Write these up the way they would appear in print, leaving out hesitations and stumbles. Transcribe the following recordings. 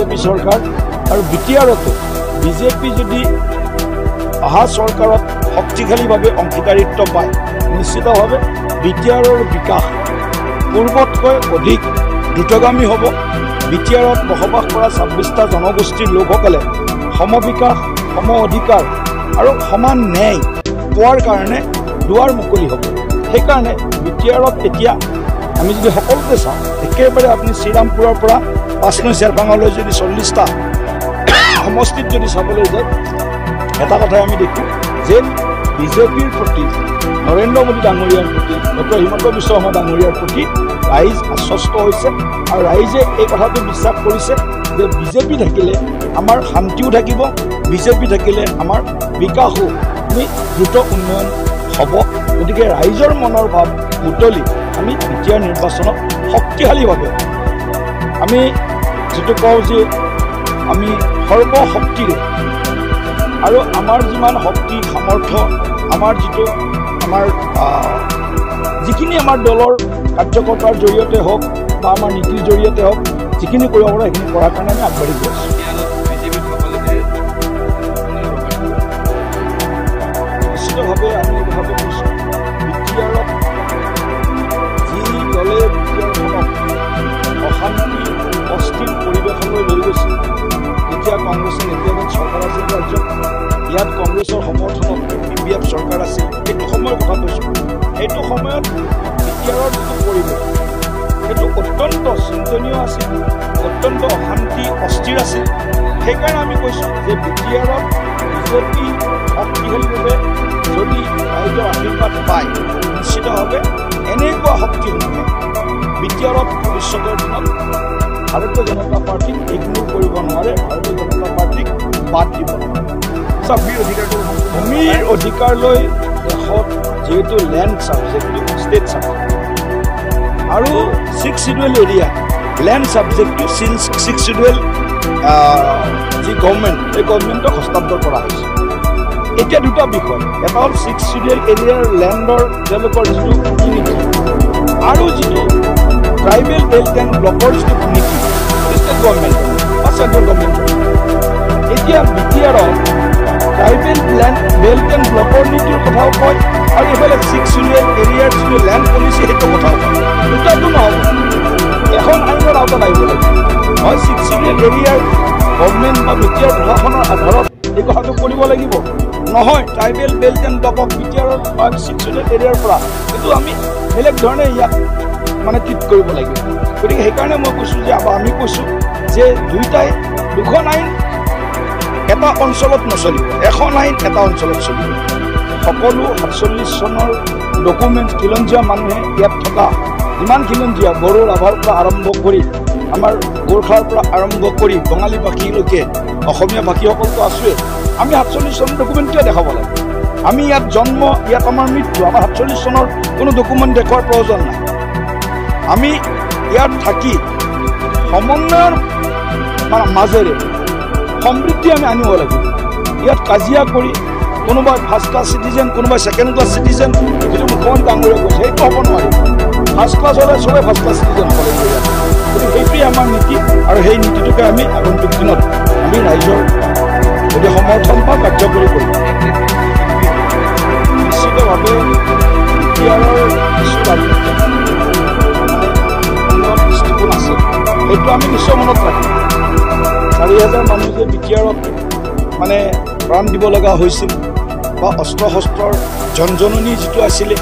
BJP চৰকাৰ আৰু বিটিআৰতো BJP যদি অহা চৰকাৰত শক্তিশালীভাৱে অংশীদাৰিত্ব পায় নিশ্চিতভাৱে বিটিআৰৰ বিকাশ পূৰ্বতকৈ অধিক দ্ৰুতগামী হ'ব। বিটিআৰত বসবাস কৰা 26টা জনগোষ্ঠীৰ লোকসকলে সমবিকাশ সম অধিকাৰ আৰু সমান ন্যায় পোৱাৰ কাৰণে দুৱাৰ মুকলি হ'ব। সেইকাৰণে বিটিআৰত এতিয়া আমি যদি সকলোতে চাওঁ একেবাৰে আপুনি শ্ৰীৰামপুৰৰ পৰা 5 নং চেৰভাঙালৈ যদি 40টা সমষ্টিত যদি চাবলৈ যায় এটা কথাই আমি দেখোঁ যে বিজেপিৰ প্ৰতি নৰেন্দ্ৰ মোদী ডাঙৰীয়াৰ প্ৰতি ডক্টৰ হিমন্ত বিশ্ব শৰ্মা ডাঙৰীয়াৰ প্ৰতি ৰাইজ আশ্বস্ত হৈছে আৰু ৰাইজে এই কথাটো বিশ্বাস কৰিছে যে বিজেপি থাকিলে আমাৰ শান্তিও থাকিব, বিজেপি থাকিলে আমাৰ বিকাশো দ্ৰুত উন্নয়ন হ'ব। গতিকে ৰাইজৰ মনৰ ভাৱ বুটলি আমি বিটিআৰ নিৰ্বাচনত শক্তিশালীভাৱে আমি যিটো কওঁ যে আমি সৰ্বশক্তিৰে আৰু আমাৰ যিমান শক্তি সামৰ্থ্য আমাৰ যিটো আমাৰ যিখিনি আমাৰ দলৰ কাৰ্যকৰ্তাৰ জৰিয়তে হওক বা আমাৰ নীতিৰ জৰিয়তে হওক যিখিনি কৰিব পাৰোঁ সেইখিনি কৰাৰ কাৰণে আমি আগবাঢ়ি গৈ আছোঁ। নিশ্চিতভাৱে আমি এই কথাটো কৈছোঁ বিটিআৰত যি দলে বিটিআৰখনক অশান্তি অস্থিৰ পৰিৱেশলৈ লৈ গৈছিল। এতিয়া কংগ্ৰেছে নেতৃত্বত চৰকাৰ আছিল ৰাজ্যত, ইয়াত কংগ্ৰেছৰ সমৰ্থনত PPF চৰকাৰ আছিল। সেইটো সময়ৰ কথা কৈছোঁ। সেইটো সময়ত বিটিআৰৰ যিটো পৰিৱেশ সেইটো অত্যন্ত চিন্তনীয় আছিল, অত্যন্ত অশান্তি অস্থিৰ আছিল। সেইকাৰণে আমি কৈছোঁ যে বিটিআৰত বিজেপি শক্তিশালীভাৱে যদি ৰাইজৰ আশীৰ্বাদ পায় নিশ্চিতভাৱে এনেকুৱা শক্তিসমূহে বিটিআৰত ভৱিষ্যতৰ দিনত ভাৰতীয় জনতা পাৰ্টীক ইগনোৰ কৰিব নোৱাৰে, ভাৰতীয় জনতা পাৰ্টীক বাদ দিব নোৱাৰে। ভূমিৰ অধিকাৰ লৈ দেশত যিহেতু লেণ্ড ছাবজেক্টটো ষ্টেট ছাবজেক্ট আৰু 6 শিডিউল এৰিয়া লেণ্ড ছাবজেক্টটো 6 শিডিউল যি গভৰ্ণমেণ্ট এই গভৰ্ণমেণ্টক হস্তান্তৰ কৰা হৈছে। এতিয়া দুটা বিষয়, এটা হ'ল 6 শিডিউল এৰিয়াৰ লেণ্ডৰ তেওঁলোকৰ যিটো নীতি আৰু যিটো ট্ৰাইবেল বেল্ট এণ্ড ব্লকৰ যিটো নীতি ষ্টেট গভৰ্ণমেণ্টৰ বা চেণ্ট্ৰেল গভৰ্ণমেণ্টৰ। এতিয়া বিটিআৰত ট্ৰাইবেল বেল্ট এণ্ড ব্লকৰ নীতিৰ কথাও কয় আৰু এইফালে 6 শিডিউল এৰিয়াৰ যিটো লেণ্ড পলিচি সেইটো কথাও কয়। দুটাটো নহ'ব, এখন আইনৰ আওতাত আহিব লাগিব। হয় 6 শিডিউল এৰিয়াৰ গভৰ্ণমেণ্ট বা বিটিআৰ প্ৰশাসনৰ আধাৰত এই কথাটো কৰিব লাগিব, নহয় ট্ৰাইবেল বেল্ট এণ্ড ব্লকক বিটিআৰৰ 6 শিডিউল এৰিয়াৰ পৰা কিন্তু আমি বেলেগ ধৰণে ইয়াক মানে ট্ৰিট কৰিব লাগিব। গতিকে সেইকাৰণে মই কৈছোঁ যে আমি কৈছোঁ যে দুখন আইন এটা অঞ্চলত নচলিব, এখন আইন এটা অঞ্চলত চলিব। সকলো 47 চনৰ ডকুমেণ্ট খিলঞ্জীয়া মানুহে ইয়াত থকা যিমান খিলঞ্জীয়া বড়ো ৰাভাৰ পৰা আৰম্ভ কৰি আমাৰ গোৰ্খাৰ পৰা আৰম্ভ কৰি বঙালী ভাষীলৈকে অসমীয়া ভাষীসকলতো আছোৱে। আমি 47 চনৰ ডকুমেণ্টটোৱে দেখাব লাগে। আমি ইয়াত জন্ম, ইয়াত আমাৰ মৃত্যু, আমাৰ 47 চনৰ কোনো ডকুমেণ্ট দেখুৱাৰ প্ৰয়োজন নাই। আমি ইয়াত থাকি সমন্বয়ৰ মাজেৰে সমৃদ্ধি আমি আনিব লাগিব। ইয়াত কাজিয়া কৰি কোনোবাই ফাৰ্ষ্ট ক্লাছ চিটিজেন, কোনোবাই ছেকেণ্ড ক্লাছ চিটিজেন, যিটো মুখ্যমন্ত্ৰী ডাঙৰীয়া কৈছে সেইটো হ'ব নোৱাৰিব। ফাৰ্ষ্ট ক্লাছ হ'লে চবেই ফাৰ্ষ্ট ক্লাছ চিটিজেন হ'ব লাগিব ইয়াত। গতিকে সেইটোৱে আমাৰ নীতি আৰু সেই নীতিটোকে আমি আগন্তুক দিনত আমি ৰাইজৰ যদি সমৰ্থন পাওঁ কাৰ্যকৰী কৰিম। নিশ্চিতভাৱে বিটিআৰৰ কিছু দৃষ্টিকোণ আছে, সেইটো আমি নিশ্চয় মনত ৰাখিম। 4,000 মানুহ যে বিটিআৰত মানে প্ৰাণ দিব লগা হৈছিল বা অস্ত্ৰ শস্ত্ৰৰ জনজননী যিটো আছিলে,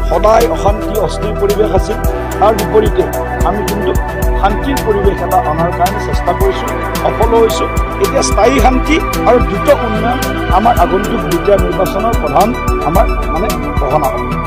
সদায় অশান্তি অস্থিৰ পৰিৱেশ আছিল, তাৰ বিপৰীতে আমি কিন্তু শান্তিৰ পৰিৱেশ এটা অনাৰ কাৰণে চেষ্টা কৰিছোঁ, সফল হৈছোঁ। এতিয়া স্থায়ী শান্তি আৰু দ্ৰুত উন্নয়ন আমাৰ আগন্তুক বিটিআৰ নিৰ্বাচনৰ প্ৰধান আমাৰ গহনা হ'ব।